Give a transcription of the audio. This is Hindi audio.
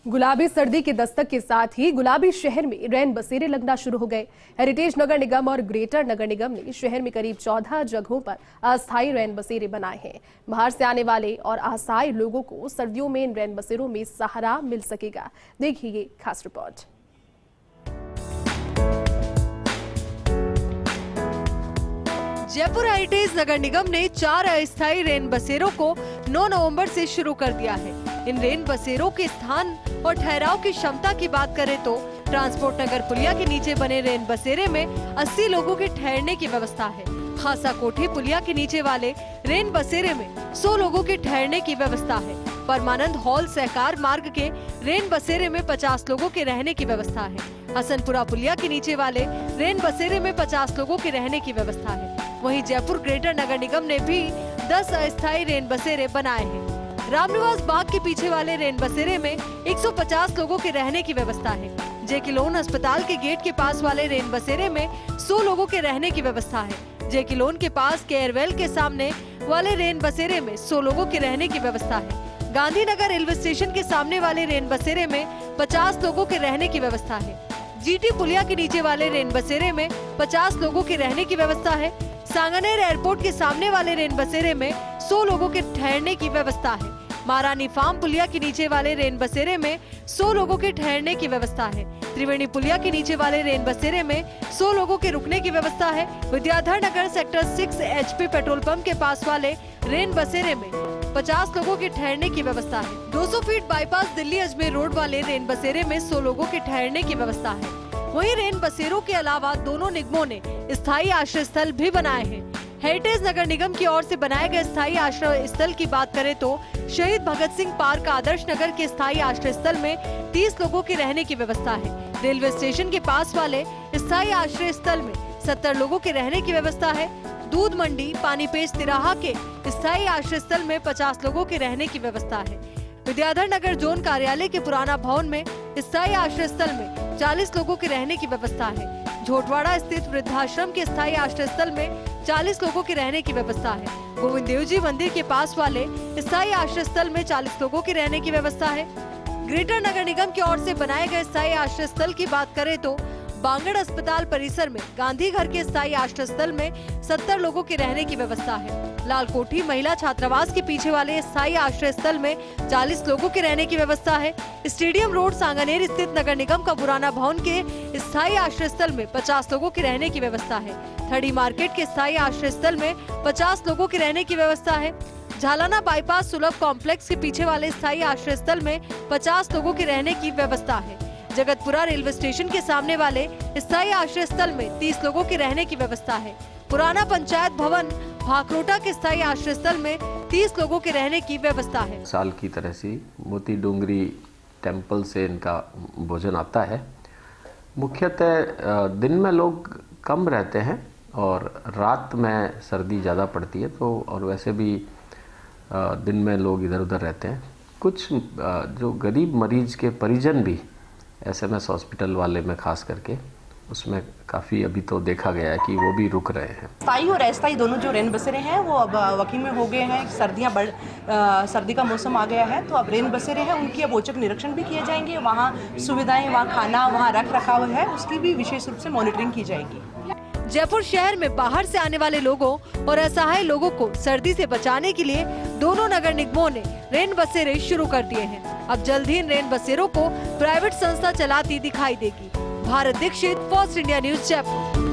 गुलाबी सर्दी के दस्तक के साथ ही गुलाबी शहर में रैन बसेरे लगना शुरू हो गए। हेरिटेज नगर निगम और ग्रेटर नगर निगम ने शहर में करीब 14 जगहों पर अस्थायी रैन बसेरे बनाए हैं। बाहर से आने वाले और असहाय लोगों को सर्दियों में इन रैन बसेरों में सहारा मिल सकेगा। देखिए ये खास रिपोर्ट। जयपुर हेरिटेज नगर निगम ने 4 अस्थायी रेन बसेरों को 9 नवंबर से शुरू कर दिया है। इन रेन बसेरों के स्थान और ठहराव की क्षमता की बात करें तो ट्रांसपोर्ट नगर पुलिया के नीचे बने रेन बसेरे में 80 लोगों के ठहरने की व्यवस्था है। खासा कोठी पुलिया के नीचे वाले रेन बसेरे में 100 लोगों के ठहरने की व्यवस्था है। परमानंद हॉल सहकार मार्ग के रेन बसेरे में 50 लोगों के रहने की व्यवस्था है। हसनपुरा पुलिया के नीचे वाले रेन बसेरे में 50 लोगों के रहने की व्यवस्था है। वहीं जयपुर ग्रेटर नगर निगम ने भी 10 अस्थायी रेन बसेरे बनाए हैं। रामनिवास बाग के पीछे वाले रेन बसेरे में 150 लोगों के रहने की व्यवस्था है। जेके लोन अस्पताल के गेट के पास वाले रेन बसेरे में 100 लोगों के रहने की व्यवस्था है। जेके लोन के पास केयरवेल के सामने वाले रेन बसेरे में 100 लोगों के रहने की व्यवस्था है। गांधीनगर रेलवे स्टेशन के सामने वाले रेन बसेरे में 50 लोगों के रहने की व्यवस्था है। जीटी पुलिया के नीचे वाले रेन बसेरे में 50 लोगों के रहने की व्यवस्था है। सांगानेर एयरपोर्ट के सामने वाले रेन बसेरे में 100 लोगों के ठहरने की व्यवस्था है। महारानी फार्म पुलिया के नीचे वाले रेन बसेरे में 100 लोगों के ठहरने की व्यवस्था है। त्रिवेणी पुलिया के नीचे वाले रेन बसेरे में 100 लोगों के रुकने की व्यवस्था है। Vidyadhar Nagar sector 6 HP petrol pump के पास वाले रेन बसेरे में 50 लोगों के ठहरने की व्यवस्था है। 200 feet bypass Delhi Ajmer road वाले रेन बसेरे में 100 लोगों के ठहरने की व्यवस्था है। वहीं रेन बसेरों के अलावा दोनों निगमों ने स्थायी आश्रय स्थल भी बनाए हैं। हेरिटेज नगर निगम की ओर से बनाए गए स्थायी आश्रय स्थल की बात करें तो शहीद भगत सिंह पार्क आदर्श नगर के स्थायी आश्रय स्थल में 30 लोगों के रहने की व्यवस्था है। रेलवे स्टेशन के पास वाले स्थायी आश्रय स्थल में 70 लोगों के रहने की व्यवस्था है। दूध मंडी पानीपेच तिराहा के स्थायी आश्रय स्थल में 50 लोगों के रहने की व्यवस्था है। विद्याधर नगर जोन कार्यालय के पुराना भवन में स्थायी आश्रय स्थल में 40 लोगों के रहने की व्यवस्था है। झोटवाड़ा स्थित वृद्धाश्रम के स्थायी आश्रय स्थल में 40 लोगों के रहने की व्यवस्था है। गोविंद देव जी मंदिर के पास वाले स्थायी आश्रय स्थल में 40 लोगों के रहने की व्यवस्था है। ग्रेटर नगर निगम की ओर से बनाए गए स्थायी आश्रय स्थल की बात करें तो बांगड़ अस्पताल परिसर में गांधी घर के स्थायी आश्रय स्थल में 70 लोगों के रहने की व्यवस्था है। लाल कोठी महिला छात्रावास के पीछे वाले स्थायी आश्रय स्थल में 40 लोगों के रहने की व्यवस्था है। स्टेडियम रोड सांगानेर स्थित नगर निगम का पुराना भवन के स्थायी आश्रय स्थल में 50 लोगों के रहने की व्यवस्था है। थड़ी मार्केट के स्थायी आश्रय स्थल में 50 लोगों के रहने की व्यवस्था है। झालाना बाईपास सुलभ कॉम्प्लेक्स के पीछे वाले स्थायी आश्रय स्थल में 50 लोगों के रहने की व्यवस्था है। जगतपुरा रेलवे स्टेशन के सामने वाले स्थायी आश्रय स्थल में 30 लोगों के रहने की व्यवस्था है। पुराना पंचायत भवन भाकरोटा के स्थायी आश्रय स्थल में 30 लोगों के रहने की व्यवस्था है। साल की तरह से मोती डोंगरी टेम्पल से इनका भोजन आता है। मुख्यतः दिन में लोग कम रहते हैं और रात में सर्दी ज़्यादा पड़ती है, तो और वैसे भी दिन में लोग इधर उधर रहते हैं। कुछ जो गरीब मरीज के परिजन भी SMS हॉस्पिटल वाले में खास करके उसमें काफ़ी अभी तो देखा गया है कि वो भी रुक रहे हैं। स्थायी और अस्थायी दोनों जो रेन बसेरे हैं वो अब वर्किंग में हो गए हैं। सर्दी का मौसम आ गया है तो अब रेन बसेरे हैं उनकी अब औचक निरीक्षण भी किए जाएंगे। वहाँ सुविधाएं, वहाँ खाना, वहाँ रख रखाव है, उसकी भी विशेष रूप से मॉनिटरिंग की जाएगी। जयपुर शहर में बाहर से आने वाले लोगों और असहाय लोगों को सर्दी से बचाने के लिए दोनों नगर निगमों ने रेन बसेरे शुरू कर दिए हैं। अब जल्द ही इन रेन बसेरों को प्राइवेट संस्था चलाती दिखाई देगी। Bharat Dikshit, first India news, Jaipur.